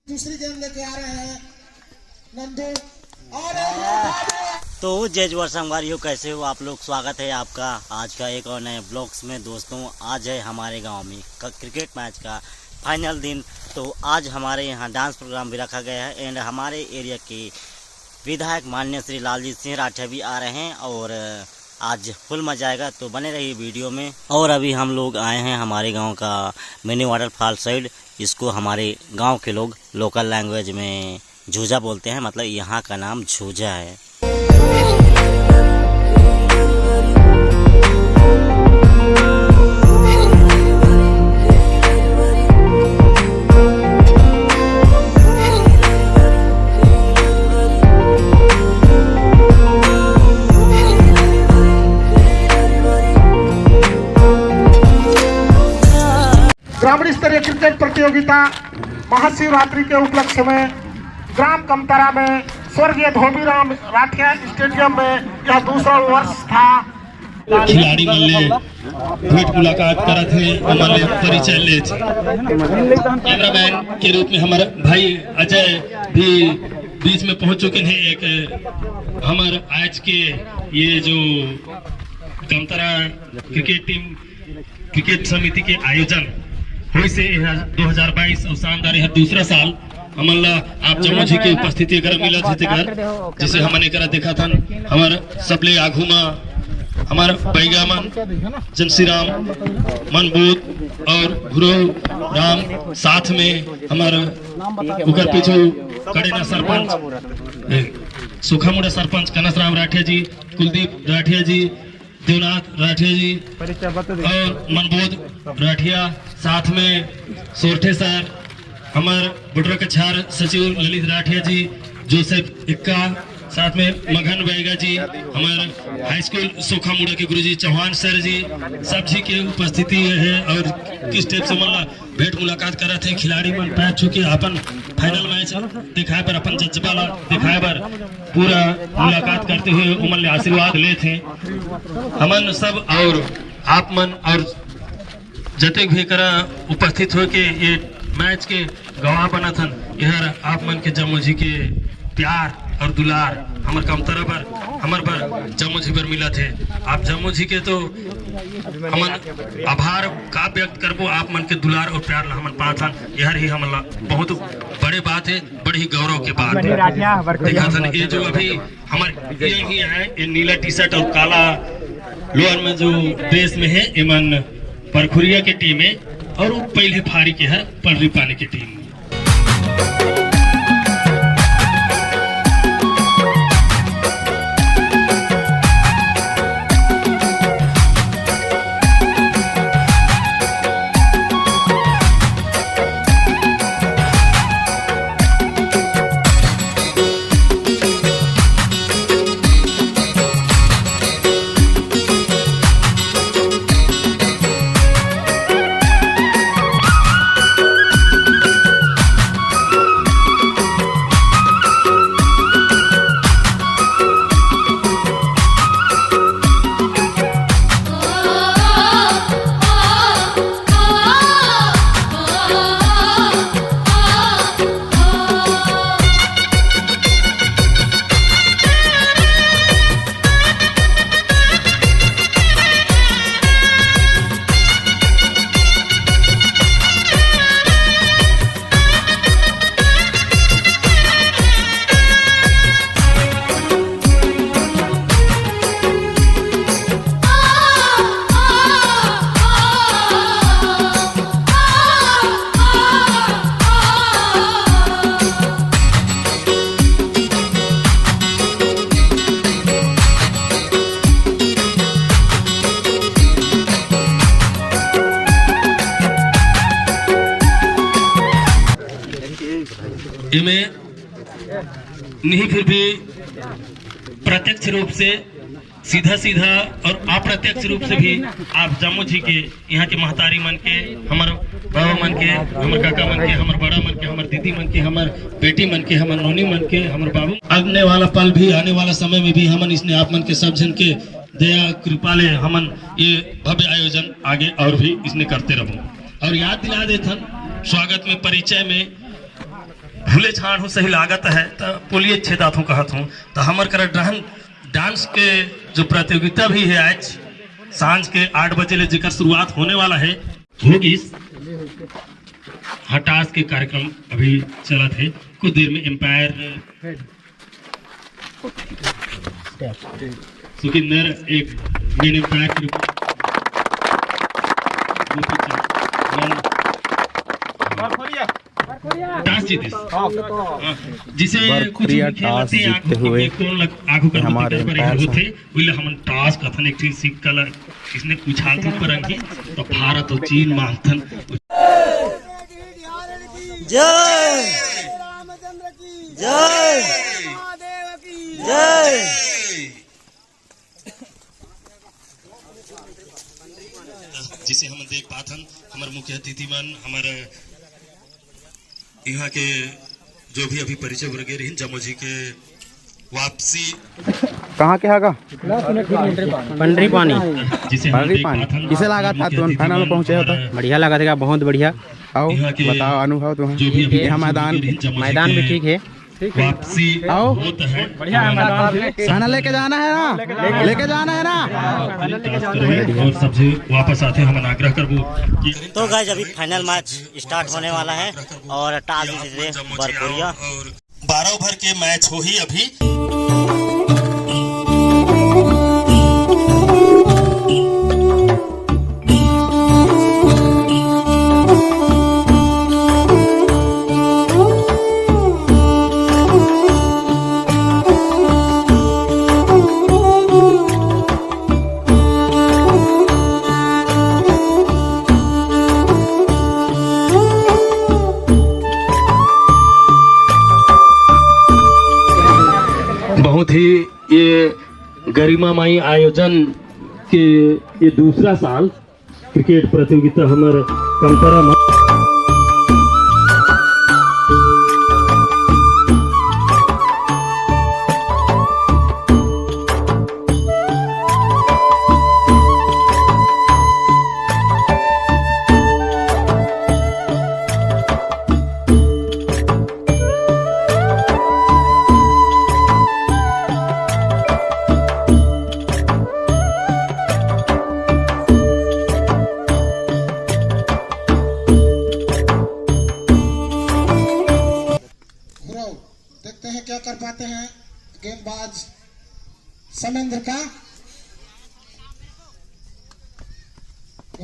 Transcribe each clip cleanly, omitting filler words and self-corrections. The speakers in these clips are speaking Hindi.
दूसरी गेम लेके आ रहे हैं नंदू और तो जय जोहार संगवारियों, कैसे हो आप लोग। स्वागत है आपका आज का एक और नए ब्लॉग्स में। दोस्तों, आज है हमारे गांव में क्रिकेट मैच का फाइनल दिन। तो आज हमारे यहाँ डांस प्रोग्राम भी रखा गया है एंड हमारे एरिया के विधायक माननीय श्री लालजीत सिंह राठिया भी आ रहे हैं और आज फुल मजा आएगा। तो बने रहिए वीडियो में। और अभी हम लोग आए हैं हमारे गांव का मिनी वाटरफॉल साइड। इसको हमारे गांव के लोग लोकल लैंग्वेज में झूजा बोलते हैं, मतलब यहाँ का नाम झूजा है। ग्रामीण स्तरीय क्रिकेट प्रतियोगिता महाशिवरात्रि के उपलक्ष्य में ग्राम कमतारा में स्वर्गीय धोबीराम राठिया स्टेडियम में यह दूसरा वर्ष था। खिलाड़ी मन ले भेंट मुलाकात करत है, हमारे परिचय ले कैमरामैन के रूप में हमारे भाई अजय भी बीच में पहुंच चुके हैं। एक हमारे आज के ये जो कमतारा क्रिकेट टीम क्रिकेट समिति के आयोजन हुई से 2022 और शानदार यह दूसरा साल हमला आप जम्मू जी की उपस्थिति कर मिला थे घर, जिसे हमने करा देखा था हमारे सबले आघू में हमारे पैगामन जनसीराम मनबूत और गुरु राम साथ में हमारे उकर पीछे कड़े ना सरपंच सुखामुड़ा सरपंच कनस राम राठिया जी, कुलदीप राठिया जी, देवनाथ राठिया जी और मनबोध राठिया, साथ में सोरठे सर, हमारे बुटरा कछार सचिव ललित राठिया जी, जोसेफ इक्का, साथ में मगन बैगा जी, हमारे हाई स्कूल सोखामुड़ा के गुरुजी चौहान सर जी, सब जी के उपस्थिति है। और किस टाइप से मतलब भेंट मुलाकात करा थे खिलाड़ी मन पैर चुके अपन फाइनल मैच दिखाए पर अपन जज्बा दिखाए पर पूरा मुलाकात करते हुए उमन ले आशीर्वाद ले थे हमन सब। और आप मन और जते भी करा उपस्थित हो के ये मैच के गवाह बना थन, यह आप मन के जम्मू जी के प्यार और दुलार हमर कमतारा पर हमर पर जम्मू जी पर मिला थे। आप जम्मू जी के तो हमन आभार का व्यक्त करबो, आप मन के दुलार और प्यार हमन पाथन, यह ही हमला बहुत बड़े बात है, बड़ी ही गौरव के बात है। देखा था ये जो अभी हमारे यही है, ये नीला टी शर्ट और काला लोअर में जो ड्रेस में है, इमन परखुरिया की टीम है और वो पहले फारी के है पलरी पानी की टीम। इनमें नहीं फिर भी प्रत्यक्ष रूप से सीधा सीधा और अप्रत्यक्ष रूप से भी आप जम्मू जी के यहाँ के महतारी मन के, हमारे बाबा मन के, हमारे काका मन के, हमारे बड़ा मन के, हमारे दीदी मन के, हमारे बेटी मन के, हमारे नोनी मन के, हमारे बाबू। आने वाला पल भी, आने वाला समय में भी हमन इसने आप मन के सब जन के दया कृपा ले हमन ये भव्य आयोजन आगे और भी इसने करते रहूं। और याद दिला देथन स्वागत में परिचय में भूले छाण हो सही लागत है तो बोलिए छे दातों कहत हूँ तो हमर कर डांस के जो प्रतियोगिता भी है आज सांझ के 8 बजे ले जेकर शुरुआत होने वाला है होगी। हटास के कार्यक्रम अभी चला थे कुछ देर में एम्पायर सुखिंदर एक मेन एम्पायर के रूप टास जीते जिसे कुछ टास जीतते हुए हमारे थे हम टास कथन एक चीज सीख कल इसने उछाल थी परंगी तो भारत और चीन मांगथन जय जय जय। जिसे हम देख पाथन हमारे मुख्य अतिथि मन हमारे यहाँ के जो भी अभी परिचय वर्गे रही जमो जी के वापसी कहाँ के हागा पंडरी पानी जिसे पंडरी पानी किसे लगा था तुम फाइनल में पहुंचे होता बढ़िया लगा था, बहुत बढ़िया। आओ बताओ अनुभव तुम्हारा यहाँ मैदान भी ठीक है। वापसी आओ होता है बढ़िया है मैदान। खाना लेके जाना है ना, लेके जाना है ना। और सबसे वापस आते हम आग्रह करबो कि तो गाइस अभी फाइनल मैच स्टार्ट होने वाला है और टास जीते बरपुरिया 12 ओवर के मैच हो ही अभी। बहुत ही ये गरिमामयी आयोजन के ये दूसरा साल क्रिकेट प्रतियोगिता हमारे कमतरा में देखते हैं क्या कर पाते हैं गेंदबाज समेंद्र का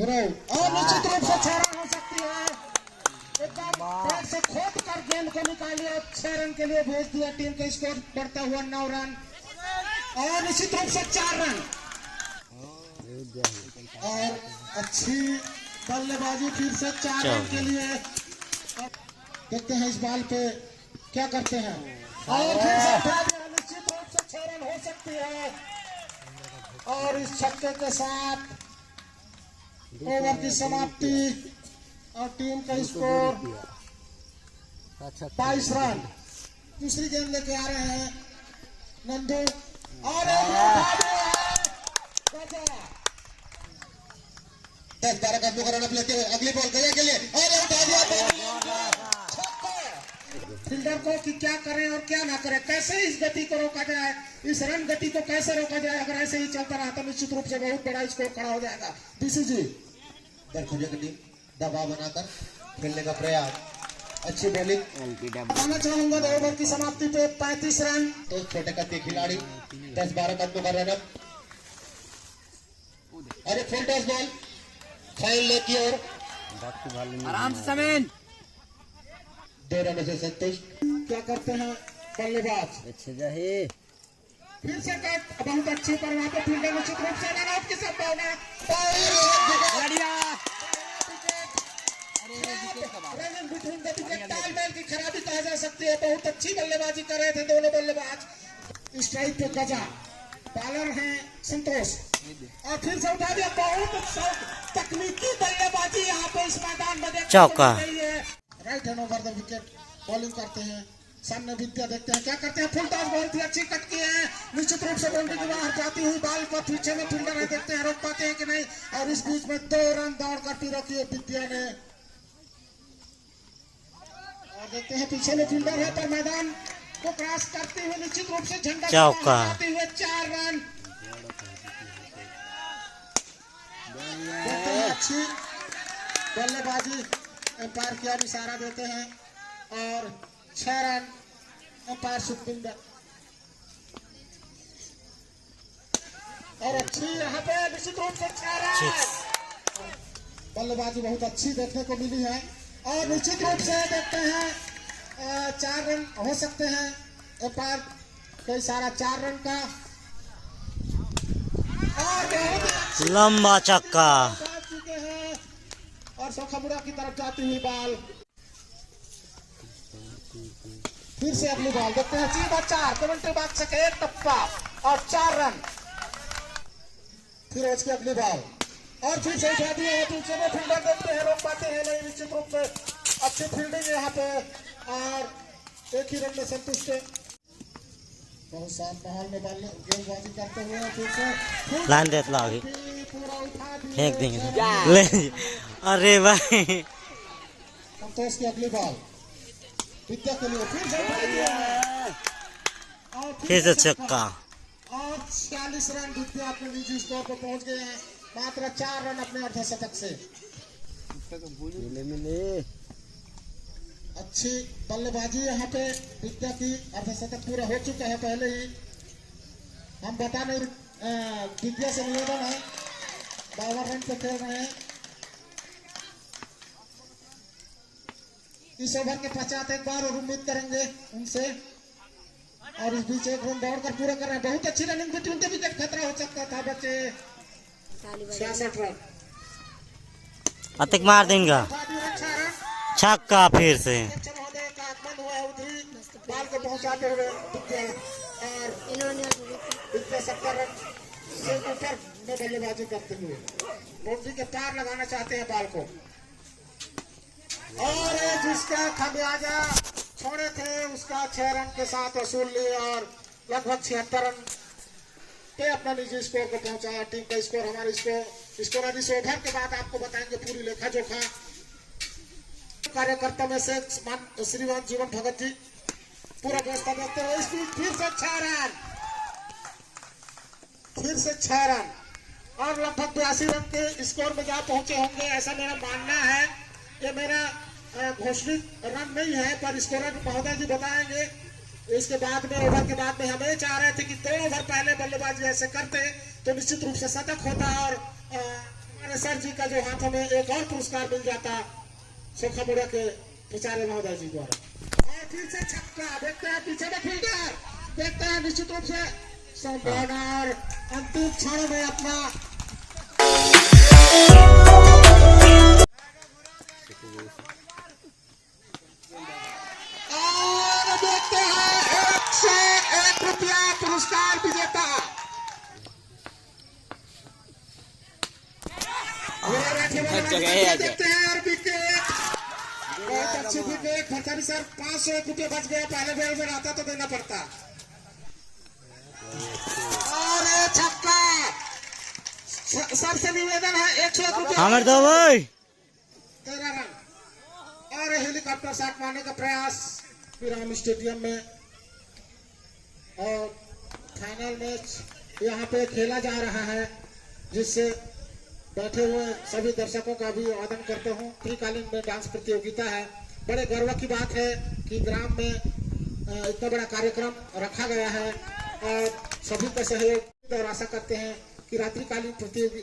और निश्चित रूप से 6 रन हो सकती है। एकदम पैर से खोद कर गेंद को निकालिए, 6 रन के लिए भेज दिया। टीम का स्कोर बढ़ता हुआ 9 रन और निश्चित रूप से 4 रन और अच्छी बल्लेबाजी फिर से 4 रन के लिए। देखते हैं इस बॉल पे क्या करते हैं और फिर से उठा दिया। निश्चित रूप से 6 रन हो सकती है और इस छक्के के साथ ओवर की समाप्ति और टीम का स्कोर 22 रन। दूसरी गेंद लेके आ रहे हैं नंदू और 10-12 कदमों का रन लेते हुए अगली बॉल गया के लिए और उठा दिया। फील्डर को कि क्या करें और क्या ना करें, कैसे इस गति को रोका जाए, इस रन गति को कैसे रोका जाए। अगर ऐसे ही चलता रहा तो निश्चित रूप से बहुत बड़ा स्कोर खड़ा हो जाएगा। डीसी जी दरखुजा की टीम दबाव बनाकर खेलने का प्रयास, अच्छी बॉलिंग आना चाहूंगा। 2 ओवर की समाप्ति पे 35 रन। तो छोटे कद के खिलाड़ी 10-12 कदमों का रन। अरे full toss ball file leg की ओर आराम से समेन 2 रनों से संतुष्ट। क्या करते हैं बल्लेबाज फिर से कट बहुत अच्छी पर वहां पे फील्डर निश्चित रूप से रन आउट की संभावना। तालमेल की खराबी कहा जा सकती है। बहुत अच्छी बल्लेबाजी कर रहे थे दोनों बल्लेबाज। स्ट्राइक पे गजा, बॉलर है संतोष और फिर से उठा दिया। बहुत तकनीकी बल्लेबाजी यहाँ पे इस मैदान में चौका। Right hand over the wicket bowling करते हैं। सामने विद्या देखते हैं क्या करते हैं। फुल टॉस बहुत ही अच्छी कट की है। निश्चित रूप से बाउंड्री के बाहर जाती हुई बॉल पर पीछे में फील्डर है, देखते हैं रोक पाते हैं कि नहीं। और इस बीच में 2 रन दौड़ कर पी रखी है विद्या ने और देखते हैं पीछे में फील्डर है पर मैदान को क्रॉस करते हुए निश्चित रूप से झंडा चौका। लगाते हुए 4 रन। देखते हैं अच्छी बल्लेबाजी एम्पायर की ओर इशारा देते हैं और 6 रन एम्पायर सुखविंदर। और अच्छी यहाँ पे निश्चित रूप से 6 रन। बल्लेबाजी बहुत अच्छी देखने को मिली है और निश्चित रूप से देखते हैं 4 रन हो सकते हैं एम्पायर का इशारा 4 रन का। और बहुत ही अच्छी लंबा चक्का। बात चुके हैं और सोखामुड़ा की तरफ जाती हुई बॉल। फिर से अगली बॉल देखते हैं सीधा 4 कमेंट्री बॉक्स से एक टप्पा और 4 रन। फिर उसकी अगली बॉल और फिर से उठा दिए हैं पीछे में फील्डर देखते हैं रोक पाते हैं नहीं। निश्चित रूप से अच्छी फील्डिंग है यहाँ पे और एक ही रन में संतुष्ट है। बहुत शांत माहौल में गेंदबाजी करते हुए फिर से लाइन देख लो अभी पूरा उठा दिए। फेंक देंगे ले। अरे भाई संतोष की अगली बॉल विद्या के लिए फिर से उठा दिया और फिर से चक्का। और 46 रन विद्या अपने निजी स्कोर पर पहुंच गए हैं। मात्र 4 रन अपने अर्धशतक से। अच्छी बल्लेबाजी यहाँ पे विद्या की अर्धशतक पूरा हो चुका है पहले ही। हम बता नहीं विद्या से निवेदन है 52 रन पे खेल रहे हैं। इस ओवर के पश्चात एक बार और उम्मीद करेंगे उनसे और इस बीच एक रन दौड़कर पूरा कर रहे हैं। बहुत अच्छी रनिंग थी उनके विकेट खतरा हो सकता था बच्चे। 66 रन अतिक मार देंगे छक्का फिर से। बाल को पहुंचाते हुए और 70 रन से ऊपर में बल्लेबाजी करते हुए बाउंड्री के पार लगाना चाहते हैं बाल को। और जिसका खमियाजा छोड़े थे उसका 6 रन के साथ वसूल लिए और लगभग 76 रन पे अपना निजी स्कोर को पहुंचाया। टीम का स्कोर हमारे स्कोर इस ओवर के बाद आपको बताएंगे पूरी लेखा जोखा। कार्यकर्ता में से श्रीमान जीवन भगत जी पूरा व्यवस्था देखते हुए इस बीच फिर से 6 रन और लगभग 82 रन के स्कोर में जहाँ पहुंचे होंगे ऐसा मेरा मानना है। ये मेरा घोषित रन नहीं है पर स्कोरर महोदय जी बताएंगे। इसके बाद में ओवर के बाद में हम ये चाह रहे थे कि 2 ओवर पहले बल्लेबाजी ऐसे करते तो निश्चित रूप से शतक होता और हमारे सर जी का जो हाथों में एक और पुरस्कार मिल जाता सोखामुड़ा के प्रचार्य महोदय जी द्वारा। और फिर से छक्का देखते हैं पीछे में फील्डर देखते हैं निश्चित रूप से संभावना और अंतिम क्षण में अपना और देखते हैं 101 रुपया पुरस्कार विजेता देखते हैं और विकेट बहुत अच्छी विकेट भरसानी सर 501 रुपये बच गया। पहले बॉल में आता तो देना पड़ता। और छक्का सबसे निवेदन है 101 रुपया हमारे दो भाई 13 रन और हेलीकॉप्टर शॉट मारने का प्रयास विराम स्टेडियम में। और फाइनल मैच यहाँ पे खेला जा रहा है जिससे बैठे हुए सभी दर्शकों का भी अभिवादन करता हूँ। फ्रीकालीन में डांस प्रतियोगिता है। बड़े गर्व की बात है कि ग्राम में इतना बड़ा कार्यक्रम रखा गया है और सभी का सहयोग और आशा करते हैं कि रात्रिकालीन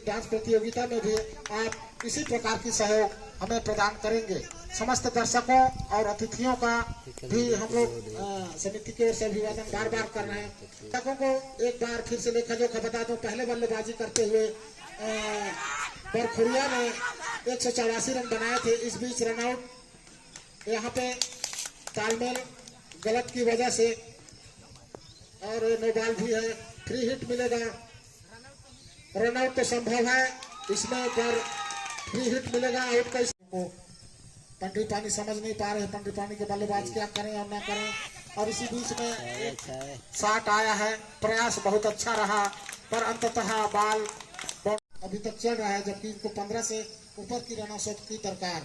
डांस प्रतियोगिता में भी आप इसी प्रकार की सहयोग हमें प्रदान करेंगे। समस्त दर्शकों और अतिथियों का भी हम लोग समिति की ओर से अभिवादन बार बार कर रहे हैं। दर्शकों को एक बार फिर से लेखा जोखा बता दूं। पहले बल्लेबाजी करते हुए बरखुरिया ने 184 रन बनाए थे। इस बीच रनआउट यहाँ पे तालमेल गलत की वजह से और नो बॉल भी है। फ्री हिट मिलेगा। रनआउट तो संभव है इसमें पर फ्री हिट मिलेगा आउट का। इसको पंडी पानी समझ नहीं पा रहे। पंडी पानी के बल्लेबाज क्या करें और ना करें। और इसी बीच में शॉट आया है। प्रयास बहुत अच्छा रहा पर अंततः बॉल अभी तक चल रहा है जबकि इनको 15 से ऊपर की रन औसत की दरकार।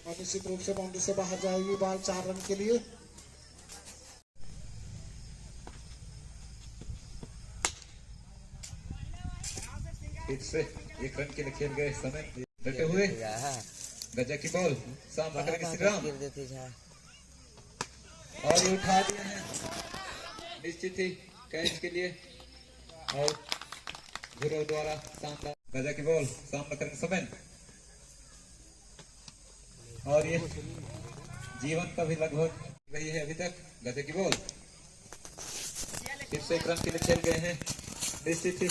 और निश्चित रूप से बाउंड्री से बाहर जाएगी बॉल 4 रन के लिए। फिर से 1 रन के लिए खेल गए समय डटे हुए गजा की बॉल सामने करेंगे श्री राम और ये उठा दिए हैं निश्चित ही कैच के लिए और गुरु द्वारा शानदार गजा की बॉल सामने करेंगे समय और ये जीवन का भी लगभग वही है अभी तक गजा की बॉल फिर से 1 रन के लिए खेल गए हैं निश्चित ही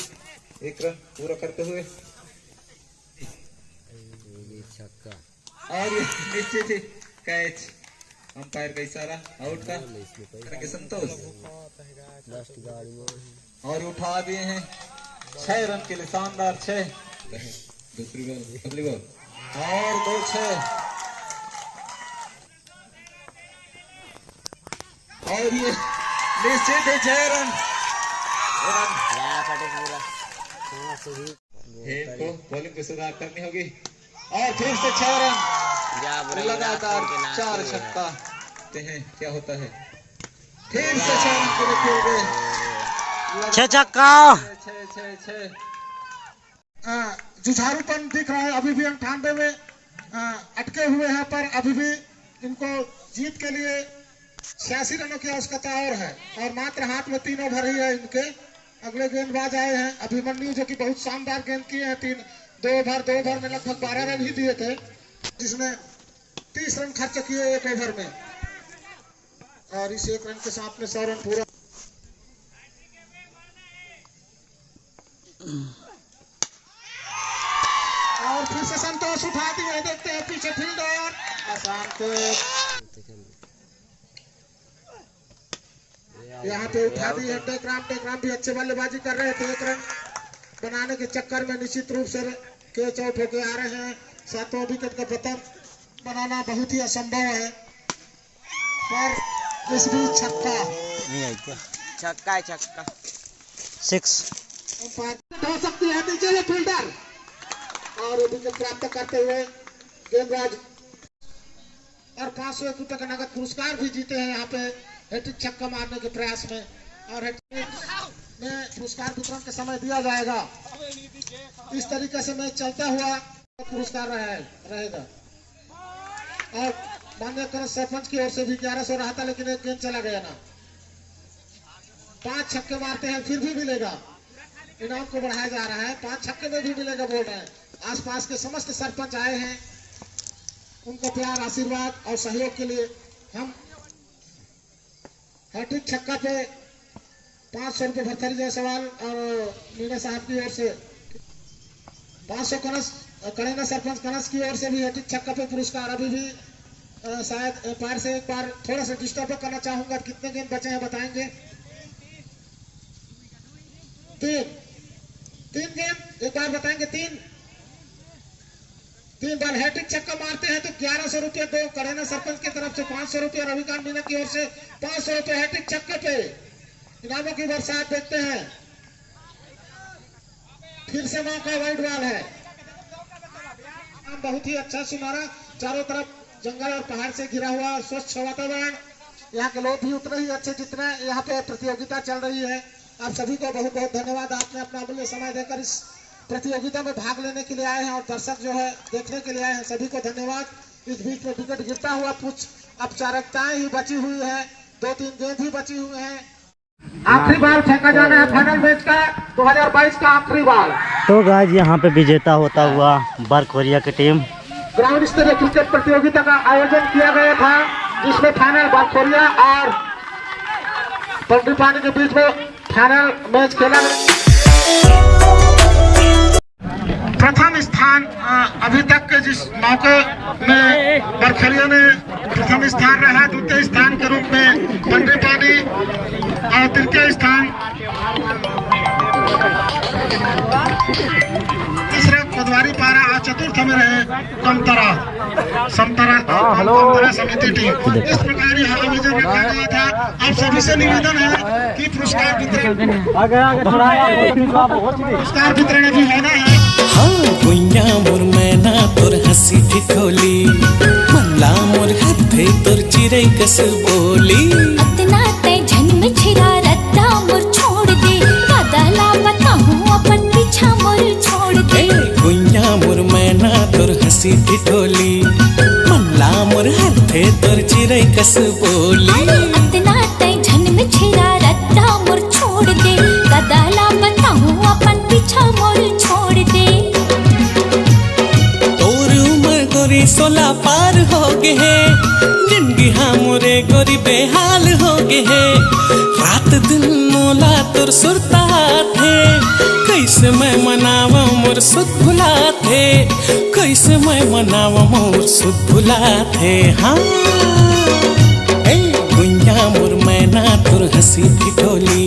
1 रन पूरा करते हुए और ये निश्चित ही कैच अंपायर का इशारा आउट का करेंगे संतोष और उठा दिए हैं 6 रन के लिए शानदार 6 दूसरी बॉल अगली बॉल और 2-6 और ये निश्चित ही 6 रन को बॉलिंग को सुधार करनी होगी और फिर से 6 रन लगातार 4 छक्का हैं क्या होता है फिर से 6 रन के लिए खेल गए 6 छक्का 6 जुझारूपन दिख रहा है अभी भी 98 में अटके हुए हैं पर अभी भी इनको जीत के लिए 86 रनों की आवश्यकता और है और मात्र हाथ में 3 ओवर ही है इनके। अगले गेंदबाज आए हैं अभिमन्यु जो कि बहुत शानदार गेंद किए हैं 2 ओवर में लगभग 12 रन ही दिए थे जिसने 30 रन खर्च किए 1 ओवर में और इस 1 रन के साथ में 100 रन पूरा। और फिर से संतोष उठा दिए देखते हैं पीछे फील्डर आसान को यहाँ पे उठा दी है टेकराम भी अच्छे बल्लेबाजी कर रहे थे 1 रन बनाने के चक्कर में निश्चित रूप से कैच आउट होके आ रहे हैं। 7वां विकेट का पतन बनाना बहुत ही असंभव है पर इस भी छक्का नहीं आई क्या छक्का 6 हो सकती है नीचे में फील्डर और विकेट प्राप्त करते हुए गेंदबाज और 501 रुपए का नगद पुरस्कार भी जीते हैं यहाँ पे हैट्रिक छक्का मारने के प्रयास में और हैट्रिक में पुरस्कार वितरण के समय दिया जाएगा। इस तरीके से मैच चलता हुआ पुरस्कार रहेगा और माननीय करण सरपंच की ओर से भी 1100 रहा था लेकिन एक गेंद चला गया ना 5 छक्के मारते हैं फिर भी मिलेगा इनाम को बढ़ाया जा रहा है 5 छक्के में भी मिलेगा बोल रहे हैं। आसपास के समस्त सरपंच आए हैं उनको प्यार आशीर्वाद और सहयोग के लिए हम हैट्रिक छक्का पे 500 रुपये भरथरी जायसवाल और मीना साहब की ओर से 500 करेंगे सरपंच कनस की ओर से भी हैट्रिक छक्का पे पुरस्कार। अभी भी शायद पैर से एक बार थोड़ा सा डिस्टर्ब करना चाहूंगा कितने गेंद बचे हैं बताएंगे 3 गेंद एक बार बताएंगे 3 बार हैट्रिक छक्का मारते हैं तो 1100 रुपये 2 करेना सरपंच की तरफ से 500 रुपये रविकांत मीना की ओर से 500 रुपये हैट्रिक छक्के पे इनामों की बरसात देखते हैं। फिर से मौका वाइड बॉल है बहुत ही अच्छा सुनहरा चारों तरफ जंगल और पहाड़ से घिरा हुआ स्वच्छ वातावरण यहाँ के लोग भी उतने ही अच्छे जितना यहाँ पे प्रतियोगिता चल रही है। आप सभी को बहुत बहुत धन्यवाद आपने अपना अमूल्य समय देकर इस प्रतियोगिता में भाग लेने के लिए आए हैं और दर्शक जो है देखने के लिए आए हैं सभी को धन्यवाद। इस बीच में विकेट गिरता हुआ कुछ औपचारिकताएं ही बची हुई है 2-3 गेंद ही बची हुई है। आखिरी बार फेंका जाना है फाइनल मैच का 2022 का आखिरी बार। तो गाइस यहाँ पे विजेता होता हुआ बरखोरिया की टीम ग्राउंड स्तरीय क्रिकेट प्रतियोगिता का आयोजन किया गया था जिसमें फाइनल बरखोरिया और पंडीपानी के बीच में फाइनल मैच खेला गया। प्रथम स्थान अभी तक के जिस मौके में बरखोरिया ने प्रथम स्थान रहा, द्वितीय स्थान के रूप में पंडीपानी और तृतीय स्थान तीसरा पदवारी पारा और चतुर्थ में रहे समतरा समिति टीम। इस प्रकार यह आयोजन रखा गया था। आप सभी से निवेदन है कि पुरस्कार वितरण अभी होना है। हाँ गुइया मोर मैना तोर हंसी ठिठोली चिड़ै कस बोली। इतना तय जन्म छिरा रत्ता मोर छोड़ दे, कदला बताऊं अपन पीछा मोर छोड़ दे। गुइया मोर मैना तोर हंसी ठिठोली, मनला मोर हाथे तोर चिड़ै कस बोली। इतना तय जन्म छिरा रत्ता मोर छोड़ दे, कदला बताऊं अपन पीछा मोर छोड़ दे। तोर उम्र गोरी 16 पार हो गे है, जिंदगी मोरे गोरी बेहाल हो गे है। रात दिन मोला तोर सुरता थे, कैसे मैं मनावा मोर सुध भुला थे, कैसे मैं मनावा मोर सुध भुला थे। हाँ गुइया मोर मैना तोर हंसी ठिठोली,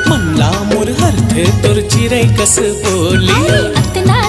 मनला मोर हर थे तोर चिड़ै कस बोली। इतना